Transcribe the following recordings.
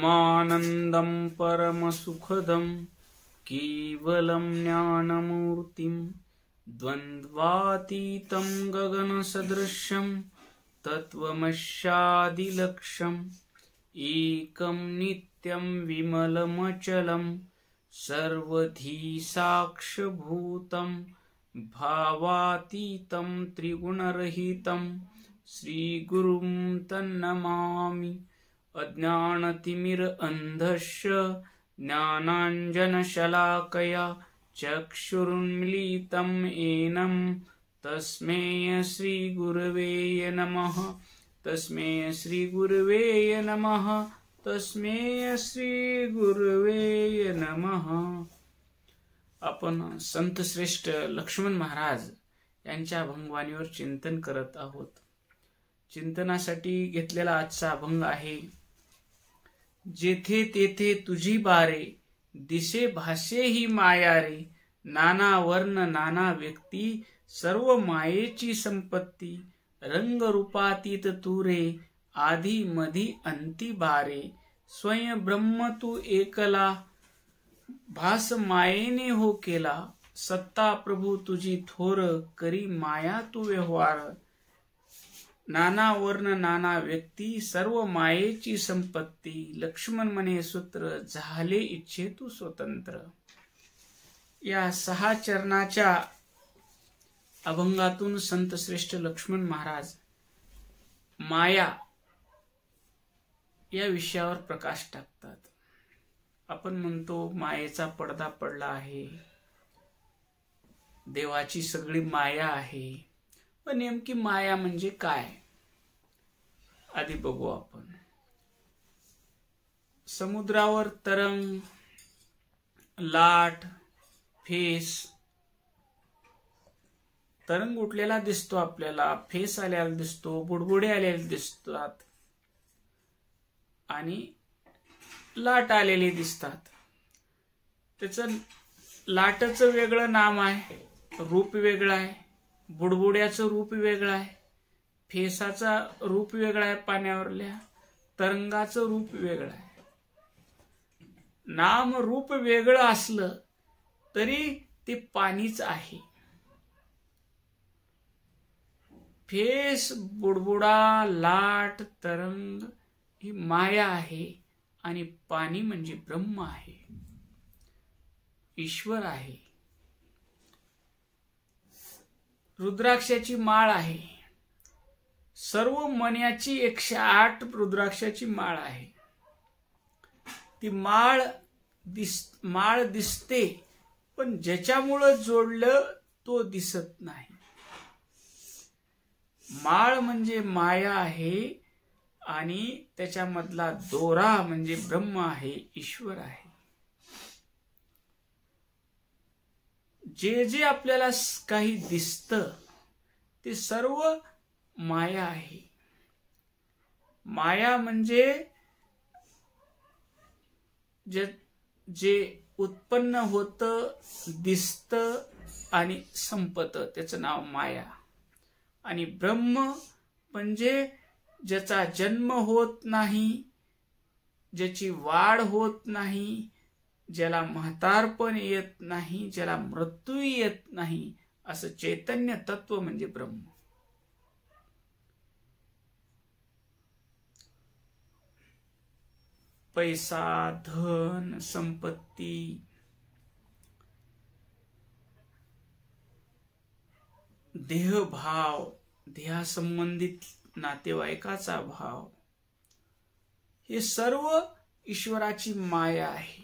ब्रह्मानन्दं परमसुखदं केवलं ज्ञानमूर्तिं द्वन्द्वातीतं गगनसदृशं तत्त्वमस्यादिलक्ष्यम् एकं नित्यं विमलमचलं सर्वधी साक्षभूतं भावातीतं त्रिगुणरहितं श्रीगुरुं तन्नमामि। अज्ञानतिमिरान्धस्य ज्ञानाञ्जनशलाकया चक्षुरुन्मीलितं येन तस्मै श्रीगुरवे नमः। तस्मै श्रीगुरवे नमः। तस्मै श्रीगुरवे नमः। आपण संत श्रेष्ठ लक्ष्मण महाराज यांच्या अभंगवाणीवर चिंतन करत आहोत। चिंतनासाठी घेतलेला आजचा अभंग आहे, जेथे तेथे तुझी बारे, दिसे भासे ही माया रे। नाना वर्ण नाना व्यक्ती, सर्व मायेची संपत्ती। रंग रूपातीत तू रे, आधी मधी अंती बारे। स्वयं ब्रह्म तू एकला, भास मायेने हो केला। सत्ता प्रभू तुझी थोर, करी माया तू व्यवहार। नाना वर्ण नाना व्यक्ती, सर्व मायेची संपत्ती। लक्ष्मण म्हणे सूत्र, झाले इच्छे तू स्वतंत्र। या 6 चरणाच्या अभंगातून संत श्रेष्ठ लक्ष्मण महाराज माया या विषयावर प्रकाश टाकतात। आपण म्हणतो मायेचा पडदा पडला आहे, देवाची सगळी माया आहे। पण नेमकी माया म्हणजे काय आधी बघू आपण। समुद्रावर तरंग, लाट, फेस, तरंग उठलेला दिसतो आपल्याला, फेस आलेला दिसतो, बुडबुडे आलेले दिसतात आणि लाट आलेली दिसतात। त्याचं लाटचं वेगळं नाम आहे, रूप वेगळं आहे, बुडबुड्याचं रूप वेगळं आहे, फेसाचा रूप वेगळा आहे, पाण्यावरल्या तरंगाचं रूप वेगळं आहे। नाम रूप वेगळं असलं तरी ते पाणीच आहे। फेस, बुडबुडा, लाट, तरंग ही माया आहे आणि पाणी म्हणजे ब्रह्म आहे, ईश्वर आहे। रुद्राक्षाची माळ आहे, सर्व मण्याची 108 रुद्राक्षाची माळ आहे। ती माळ दिसते, पण ज्याच्यामुळे जोडलं तो दिसत नाही। माळ म्हणजे माया आहे आणि त्याच्यामधला दोरा म्हणजे ब्रह्म आहे, ईश्वर आहे। जे जे आपल्याला काही दिसतं ते सर्व माया आहे। माया म्हणजे जे उत्पन्न होतं, दिसतं आणि संपतं, त्याचं नाव माया। आणि ब्रह्म म्हणजे ज्याचा जन्म होत नाही, ज्याची वाढ होत नाही, ज्याला म्हातारपण येत नाही, ज्याला मृत्यू येत नाही, असं चैतन्य तत्व म्हणजे ब्रह्म। पैसा, धन, संपत्ती, देहभाव, देहासंबंधित नातेवाईकाचा भाव, हे सर्व ईश्वराची माया आहे।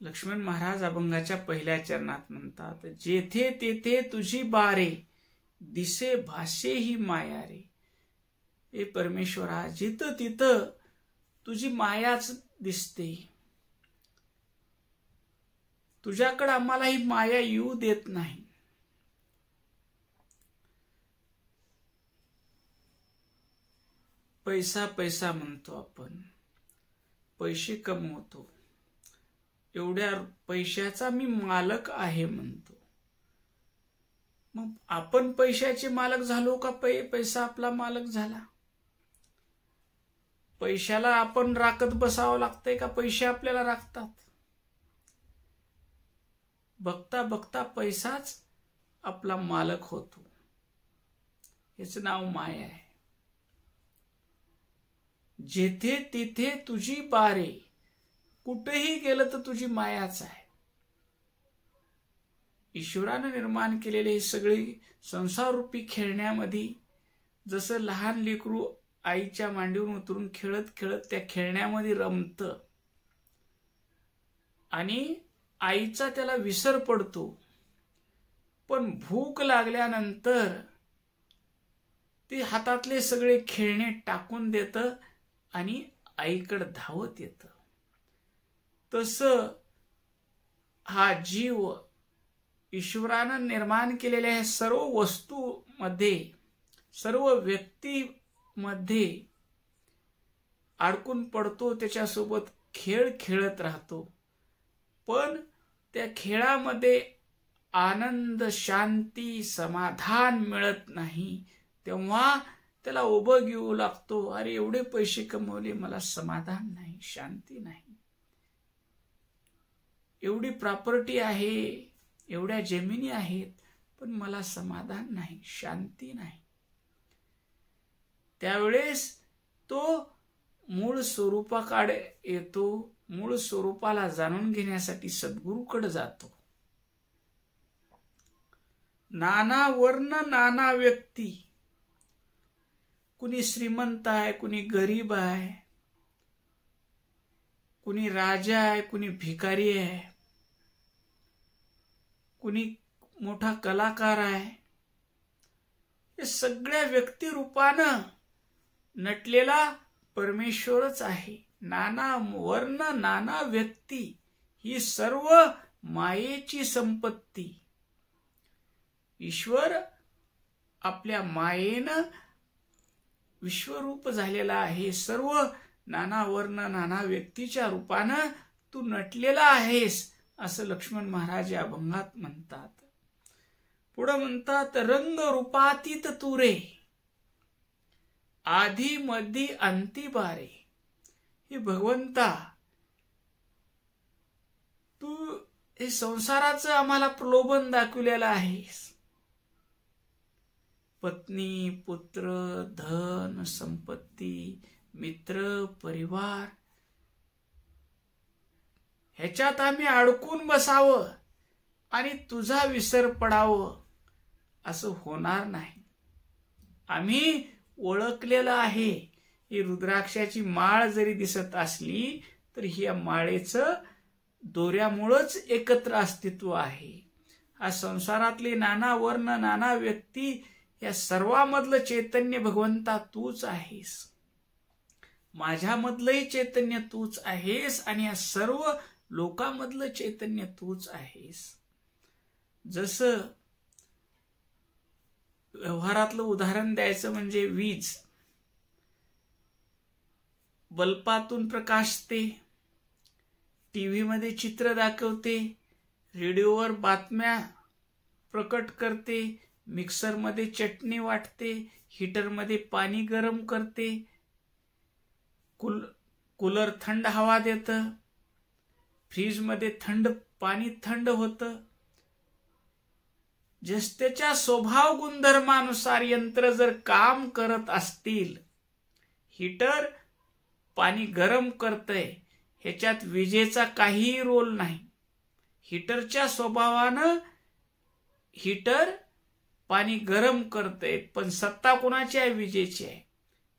लक्ष्मण महाराज अभंगाच्या पहिल्या चरणात म्हणतात, जेथे तेथे तुझी बारे, दिसे भासे ही माया रे। हे परमेश्वरा, जिथं तिथं तुझी मायाच दिसते। तुझ्याकडे आम्हाला ही माया येऊ देत नाही। पैसा पैसा म्हणतो आपण, पैसे कमवतो, एवढ्या पैशाचा मी मालक आहे म्हणतो। मग आपण पैशाचे मालक झालो का पैसा आपला मालक झाला? पैशाला आपण राखत बसावं लागतंय का पैसे आपल्याला राखतात? बघता बघता पैसाच आपला मालक होतो. हेच नाव माया आहे. जेथे तिथे तुझी बारे, कुठेही गेलं तर तुझी मायाच आहे. ईश्वरानं निर्माण केलेले हे सगळे संसाररूपी खेळण्यामध्ये जसं लहान लेकरू आईच्या मांडीवरून उतरून खेळत खेळत त्या खेळण्यामध्ये रमतं आणि आईचा त्याला विसर पडतो, पण भूक लागल्यानंतर ते हातातले सगळे खेळणे टाकून देतं आणि आईकडे धावत येतं. तसं हा जीव ईश्वरानं निर्माण केलेल्या सर्व वस्तूमध्ये, सर्व व्यक्तीमध्ये अडकून पडतो, त्याच्यासोबत खेळ खेळत राहतो. पण त्या खेळामध्ये आनंद, शांती, समाधान मिळत नाही. तेव्हा त्याला उभं घेऊ लागतो, अरे एवढे पैसे कमवले, मला समाधान नाही, शांती नाही. एवढी प्रॉपर्टी आहे, एवढ्या जमिनी आहेत, पण मला समाधान नाही, शांती नाही. त्यावेळेस तो मूळ स्वरूपाकडे येतो. मूळ स्वरूपाला जाणून घेण्यासाठी सद्गुरूकडे जातो. नाना वर्ण, नाना व्यक्ती, कुणी श्रीमंत आहे, कुणी गरीब आहे, कुणी राजा आहे, कुणी भिकारी आहे, कुणी मोठा कलाकार आहे. हे सगळ्या व्यक्ती रूपानं नटलेला परमेश्वरच आहे. नाना वर्ण, नाना व्यक्ती ही सर्व मायेची संपत्ती. ईश्वर आपल्या मायेनं विश्वरूप झालेला आहे. सर्व नाना वर्ण, नाना व्यक्तीच्या रूपानं तू नटलेला आहेस, असं लक्ष्मण महाराज या अभंगात म्हणतात. पुढे म्हणतात, रंग रूपातीत तू रे, आधी मधी अंती बारे. हे भगवंता, तू हे संसाराचं आम्हाला प्रलोभन दाखवलेलं आहेस. पत्नी, पुत्र, धन, संपत्ती, मित्र, परिवार, ह्याच्यात आम्ही अडकून बसावं आणि तुझा विसर पडावं असं होणार नाही. आम्ही ओळखलेलं आहे. ही रुद्राक्षाची माळ जरी दिसत असली तर ही माळेचं दोऱ्यामुळंच एकत्र अस्तित्व आहे. हा संसारातले नाना वर्ण, नाना व्यक्ती, या सर्वांमधलं चैतन्य भगवंता तूच आहेस. माझ्यामधलंही चैतन्य तूच आहेस आणि या सर्व लोकांमधलं चैतन्य तूच आहेस. जसं व्यवहारातलं उदाहरण द्यायचं म्हणजे वीज बल्बातून प्रकाशते, टीव्ही मध्ये चित्र दाखवते, रेडिओवर बातम्या प्रकट करते, मिक्सर मध्ये चटणी वाटते, हीटर मध्ये पाणी गरम करते, कूलर थंड हवा देतं, फ्रीज मध्ये थंड पाणी थंड होतं. त्याच्या स्वभाव गुणधर्मानुसार यंत्र जर काम करत असतील, हीटर पाणी गरम करतंय, ह्याच्यात विजेचा काहीही रोल नाही. हीटरच्या स्वभावानं हीटर पाणी गरम करतंय, पण सत्ता कोणाची आहे? विजेची आहे.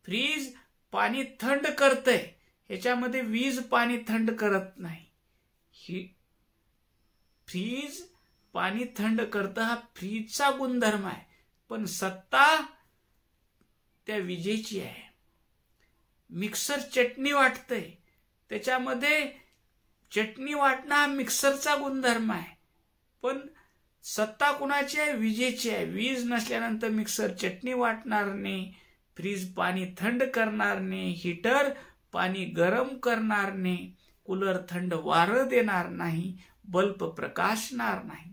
फ्रीज पाणी थंड करतंय, ह्याच्यामध्ये वीज पाणी थंड करत नाही. फ्रीज पाणी थंड करतं, हा फ्रीजचा गुणधर्म आहे, पण सत्ता त्या विजेची आहे. मिक्सर चटणी वाटतंय, त्याच्यामध्ये चटणी वाटणं हा मिक्सरचा गुणधर्म आहे, पण सत्ता कुणाची आहे? विजेची आहे. वीज नसल्यानंतर मिक्सर चटणी वाटणार नाही, फ्रीज पाणी थंड करणार नाही, हीटर पाणी गरम करणार नाही, कूलर थंड वारं देणार नाही, बल्ब प्रकाशणार नाही.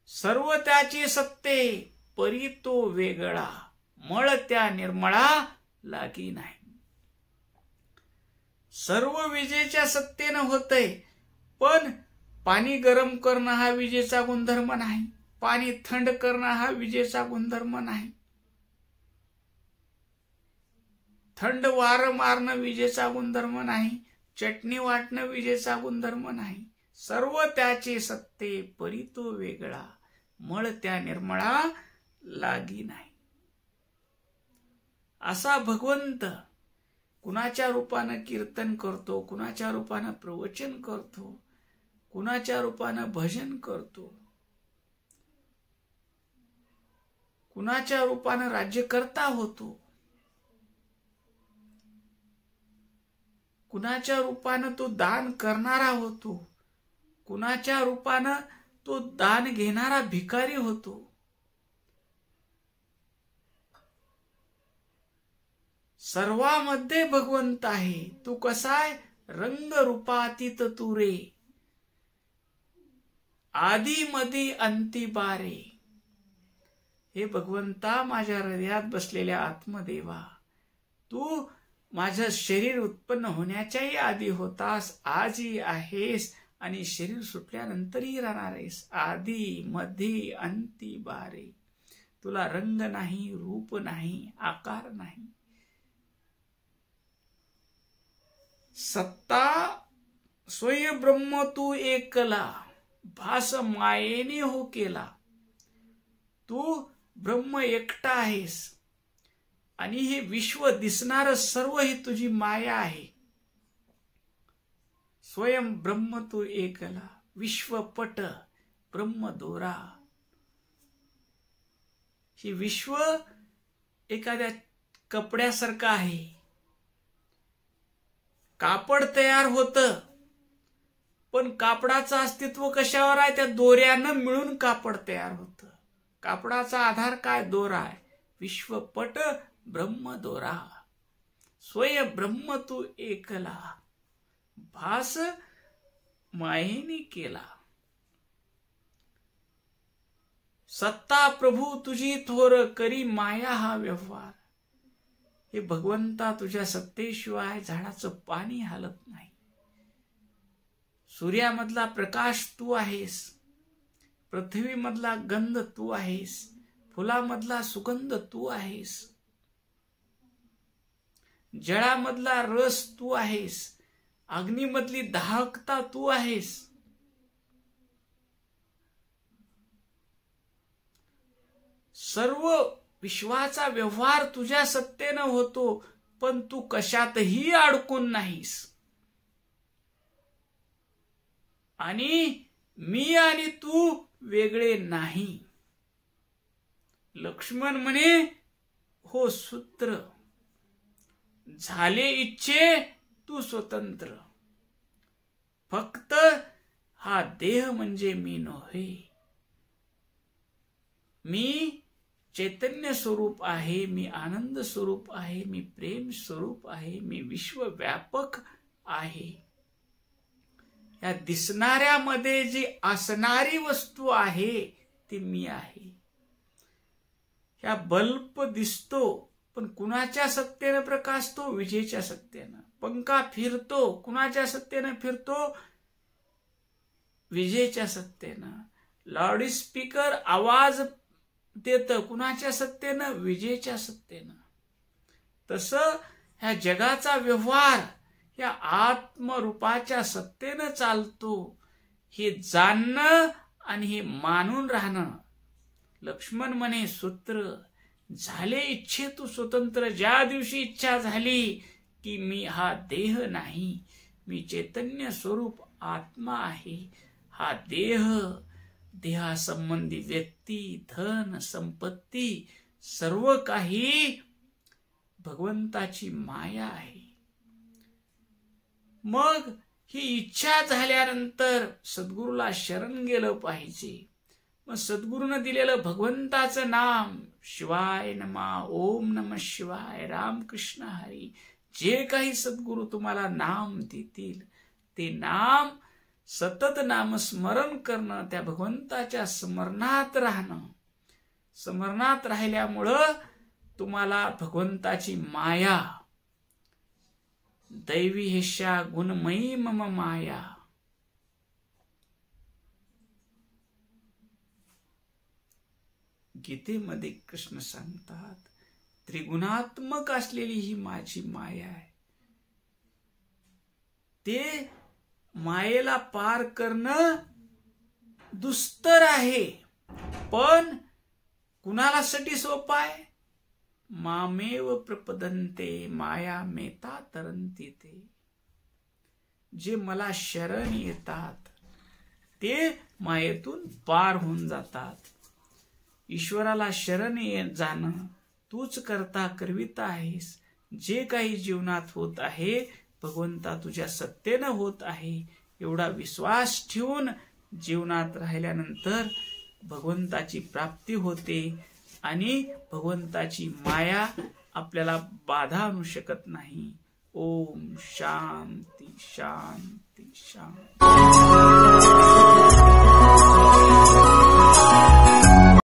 सर्व त्याचे सत्ते, परी तो वेगळा, मळ त्या निर्मळा लागी नाही. सर्व विजेच्या सत्तेनं होतंय, पण पाणी गरम करणं हा विजेचा गुणधर्म नाही, पाणी थंड करणं हा विजेचा गुणधर्म नाही, थंड वारं मारणं विजेचा गुणधर्म नाही, चटणी वाटणं विजेचा गुणधर्म नाही. सर्व त्याचे सत्ते परी तो वेगळा, मळ त्या निर्मळा लागी नाही. असा भगवंत कुणाच्या रूपानं कीर्तन करतो, कुणाच्या रूपानं प्रवचन करतो, कुणाच्या रूपानं भजन करतो, कुणाच्या रूपानं राज्यकर्ता होतो, कुणाच्या रूपानं तो दान करणारा होतो, कुणाच्या रूपानं तो दान घेणारा भिकारी होतो. सर्वामध्ये भगवंत आहे. तू कसाय? रंग रूपातीत तू रे, आदी मधी अंती बारे. हे भगवंता, माझ्या हृदयात बसलेल्या आत्मदेवा, तू माझं शरीर उत्पन्न होण्याच्याही आधी होतास, आजही आहेस आणि शरीर सुटल्यानंतरही राहणार आहेस. आदी मधी अंती बारे. तुला रंग नाही, रूप नाही, आकार नाही. सत्ता स्वय ब्रह्म तू एकला, भास मायेने हो केला. तू ब्रह्म एकटा आहेस आणि हे विश्व दिसणार सर्व ही तुझी माया आहे. स्वयं ब्रह्म तू एकला, विश्वपट ब्रह्म दोरा. ही विश्व एखाद्या कपड्यासारखं आहे. कापड तयार होतं, पण कापडाचं अस्तित्व कशावर आहे? त्या दोऱ्यानं मिळून कापड तयार होतं. कापडाचा आधार काय? दोरा आहे. विश्वपट ब्रह्म दोरा. स्वय ब्रह्म तू एकला, भास मायेने केला. सत्ता प्रभू तुझी थोर, करी माया हा व्यवहार. हे भगवंता, तुझ्या सत्तेशिवाय झाडाचं पाणी हालत नाही. सूर्यामधला प्रकाश तू आहेस, पृथ्वीमधला गंध तू आहेस, फुलामधला सुगंध तू आहेस, जळामधला रस तू आहेस, अग्नीमधली दाहकता तू आहेस. सर्व विश्वाचा व्यवहार तुझ्या सत्तेनं होतो, पण तू कशातही अडकून नाहीस. आणि मी आणि तू वेगळे नाही. लक्ष्मण म्हणे, हो सूत्र, झाले इच्छे तू स्वतंत्र. फक्त हा देह म्हणजे मी नव्हे. मी चैतन्य स्वरूप आहे, मी आनंद स्वरूप आहे, मी प्रेम स्वरूप आहे, मी विश्वव्यापक आहे. या दिसणाऱ्यामध्ये जी असणारी वस्तू आहे ती मी आहे. या बल्ब दिसतो, पण कुणाच्या सत्तेनं प्रकाशतो? विजेच्या सत्तेनं. पंखा फिरतो, कुणाच्या सत्तेनं फिरतो? विजेच्या सत्तेनं. लाऊडस्पीकर आवाज देतं, कुणाच्या सत्तेनं? विजेच्या सत्तेनं. तसं ह्या जगाचा व्यवहार या आत्मरूपाच्या सत्तेनं चालतो. हे जाणणं आणि हे मानून राहणं. लक्ष्मण म्हणे, सूत्र, झाले इच्छे तू स्वतंत्र. ज्या दिवशी इच्छा झाली की मी हा देह नाही, मी चैतन्य स्वरूप आत्मा आहे. हा देहासंबंधी व्यक्ती, धन, संपत्ती सर्व काही भगवंताची माया आहे. मग ही इच्छा झाल्यानंतर सद्गुरूला शरण गेलं पाहिजे. मग सद्गुरूनं दिलेलं भगवंताचं नाम, शिवाय नमा, ओम नमः शिवाय, रामकृष्ण हरी, जे काही सद्गुरू तुम्हाला नाम देतील ते नाम सतत नामस्मरण करणं, त्या भगवंताच्या स्मरणात राहणं. स्मरणात राहिल्यामुळं तुम्हाला भगवंताची माया दैवी हेष्या गुणमयी मम माया. गीतेमध्ये कृष्ण सांगतात, त्रिगुणात्मक असलेली ही माझी माया आहे. ते मायेला पार करणं दुस्तर आहे, पण कुणाला साठी सोपं आहे? मामेव प्रपदन्ते माया मेता तरंती ते. जे मला शरण येतात ते मायेतून पार होऊन जातात. ईश्वराला शरण जाणं, तूच करता करविता आहेस. जे काही जीवनात होत आहे भगवंता तुझ्या सत्तेनं होत आहे, एवढा विश्वास ठेवून जीवनात राहिल्यानंतर भगवंताची प्राप्ती होते आणि भगवंताची माया आपल्याला बाधा आणू शकत नाही. ओम शांती शांती शांती.